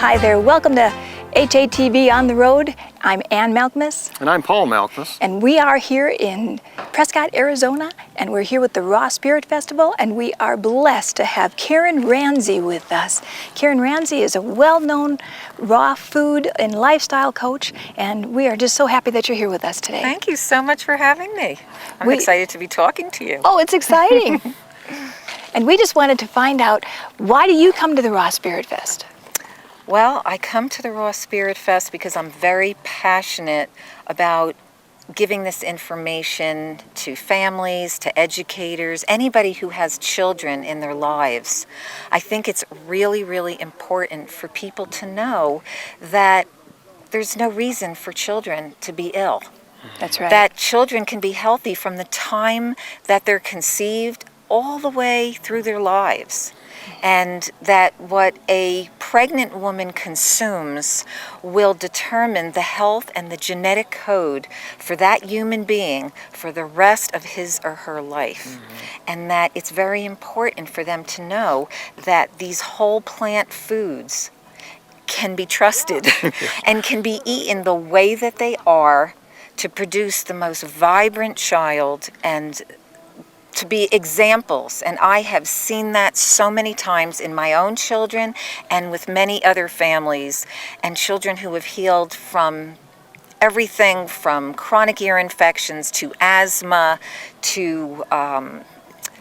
Hi there, welcome to HATV On The Road. I'm Ann Malkmus. And I'm Paul Malkmus. And we are here in Prescott, Arizona, and we're here with the Raw Spirit Festival, and we are blessed to have Karen Ranzi with us. Karen Ranzi is a well-known raw food and lifestyle coach, and we are just so happy that you're here with us today. Thank you so much for having me. I'm excited to be talking to you. Oh, it's exciting. And we just wanted to find out, why do you come to the Raw Spirit Fest? Well, I come to the Raw Spirit Fest because I'm very passionate about giving this information to families, to educators, anybody who has children in their lives. I think it's really, really important for people to know that there's no reason for children to be ill. That's right. That children can be healthy from the time that they're conceived all the way through their lives. And that what a pregnant woman consumes will determine the health and the genetic code for that human being for the rest of his or her life. Mm-hmm. And that it's very important for them to know that these whole plant foods can be trusted and can be eaten the way that they are to produce the most vibrant child and to be examples. And I have seen that so many times in my own children and with many other families, and children who have healed from everything from chronic ear infections to asthma to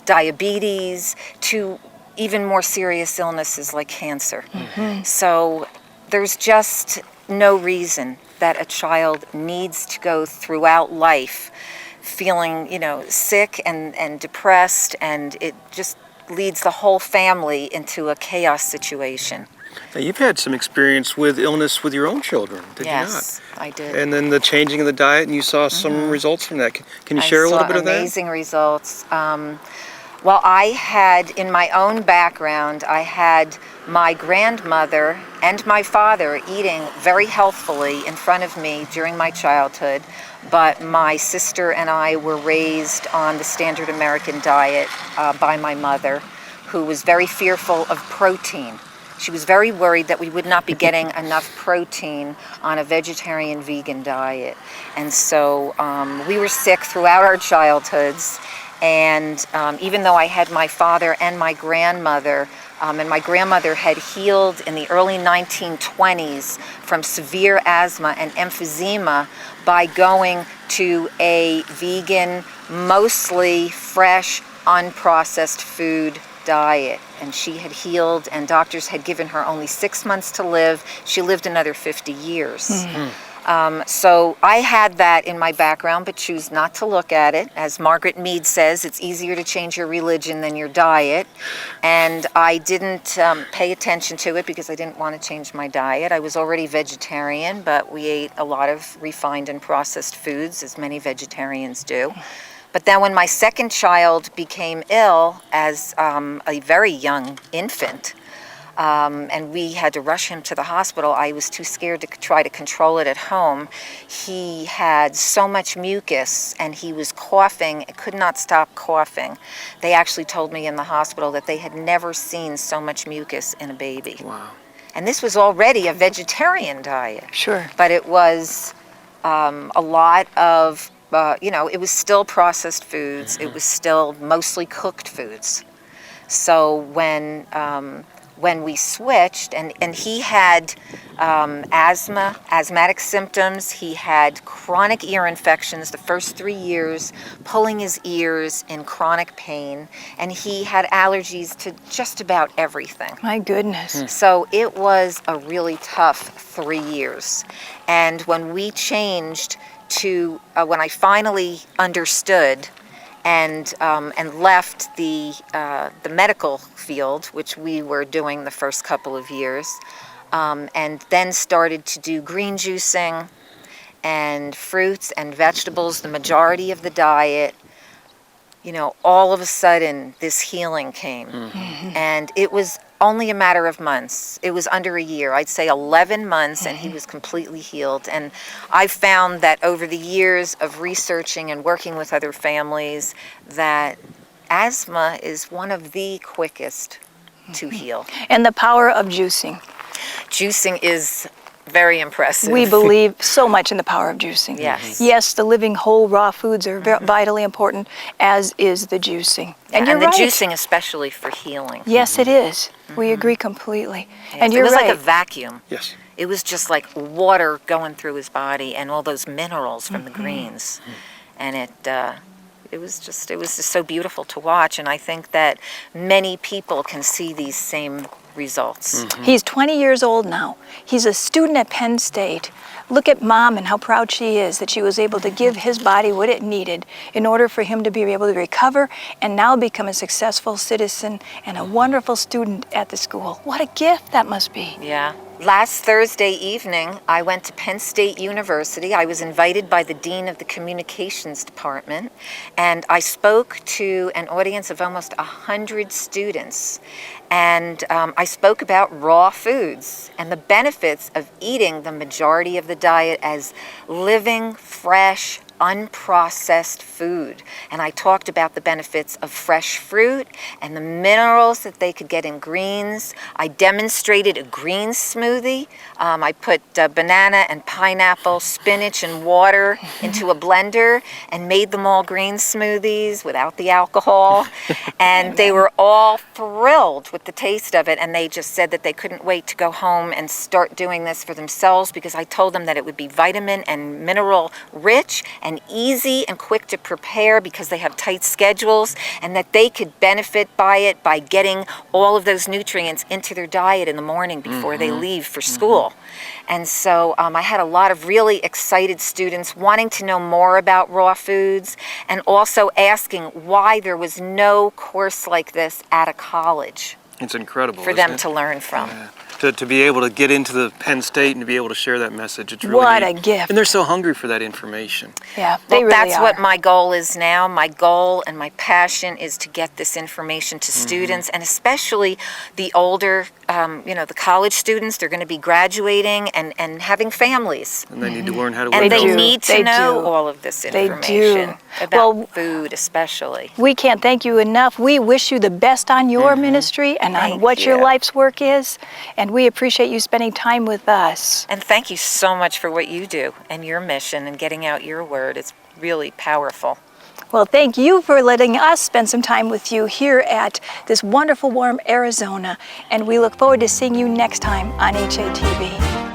diabetes to even more serious illnesses like cancer. Mm-hmm. So there's just no reason that a child needs to go throughout life feeling, sick and depressed, and it just leads the whole family into a chaos situation. Now, you've had some experience with illness with your own children, did you not? Yes, I did. And then the changing of the diet, and you saw some results from that. Can you share a little bit of that? Amazing results. Well, I had, in my own background, I had my grandmother and my father eating very healthfully in front of me during my childhood, but my sister and I were raised on the standard American diet by my mother, who was very fearful of protein. She was very worried that we would not be getting enough protein on a vegetarian vegan diet. And so we were sick throughout our childhoods. And even though I had my father and my grandmother, and my grandmother had healed in the early 1920s from severe asthma and emphysema by going to a vegan, mostly fresh, unprocessed food diet. And she had healed, and doctors had given her only 6 months to live. She lived another 50 years. Mm-hmm. So I had that in my background, but choose not to look at it. As Margaret Mead says, it's easier to change your religion than your diet. And I didn't pay attention to it because I didn't want to change my diet. I was already vegetarian, but we ate a lot of refined and processed foods, as many vegetarians do. But then when my second child became ill as a very young infant, and we had to rush him to the hospital, I was too scared to try to control it at home. He had so much mucus, and he was coughing, could not stop coughing. They actually told me in the hospital that they had never seen so much mucus in a baby. Wow. And this was already a vegetarian diet. Sure. But it was a lot of, it was still processed foods. Mm-hmm. It was still mostly cooked foods. So when we switched, and he had asthmatic symptoms, he had chronic ear infections the first 3 years, pulling his ears in chronic pain, and he had allergies to just about everything. My goodness. So it was a really tough 3 years. And when we changed to, when I finally understood and left the medical field, which we were doing the first couple of years, and then started to do green juicing and fruits and vegetables, the majority of the diet, all of a sudden this healing came. Mm-hmm. And it was only a matter of months. It was under a year. I'd say 11 months, and he was completely healed. And I found that over the years of researching and working with other families that asthma is one of the quickest to heal. And the power of juicing. juicing is very impressive. We believe so much in the power of juicing. Yes. Yes, the living whole raw foods are vitally important, as is the juicing. And you're the right. juicing especially for healing. Yes, it is. We agree completely. Yes, And you're it was right. like a vacuum. Yes. It was just like water going through his body and all those minerals from the greens. And it was just so beautiful to watch. And I think that many people can see these same results. He's 20 years old now. He's a student at Penn State. Look at Mom and how proud she is that she was able to give his body what it needed in order for him to be able to recover and now become a successful citizen and a wonderful student at the school. What a gift that must be. Yeah. Last Thursday evening, I went to Penn State University. I was invited by the Dean of the Communications Department, and I spoke to an audience of almost 100 students. And I spoke about raw foods and the benefits of eating the majority of the diet as living, fresh, unprocessed food. And I talked about the benefits of fresh fruit and the minerals that they could get in greens. I demonstrated a green smoothie. I put banana and pineapple, spinach and water into a blender and made them all green smoothies without the alcohol. And they were all thrilled with the taste of it, and they just said that they couldn't wait to go home and start doing this for themselves, because I told them that it would be vitamin and mineral rich and easy and quick to prepare because they have tight schedules, and that they could benefit by it by getting all of those nutrients into their diet in the morning before they leave for school. And so I had a lot of really excited students wanting to know more about raw foods, and also asking why there was no course like this at a college It's incredible for them isn't it? to learn from. Yeah. To be able to get into the Penn State and to be able to share that message, it's really What neat. a gift. And they're so hungry for that information. Yeah, they Well, really that's are. what my goal is now. My goal and my passion is to get this information to students, and especially the older, the college students. They're going to be graduating and having families. And they need to learn how to And live they healthy. need to They know do. all of this They information do. about Well, food especially. We can't thank you enough. We wish you the best on your ministry and on Thank what your you. life's work is. And we appreciate you spending time with us. And thank you so much for what you do and your mission and getting out your word. It's really powerful. Well, thank you for letting us spend some time with you here at this wonderful, warm Arizona. And we look forward to seeing you next time on HATV.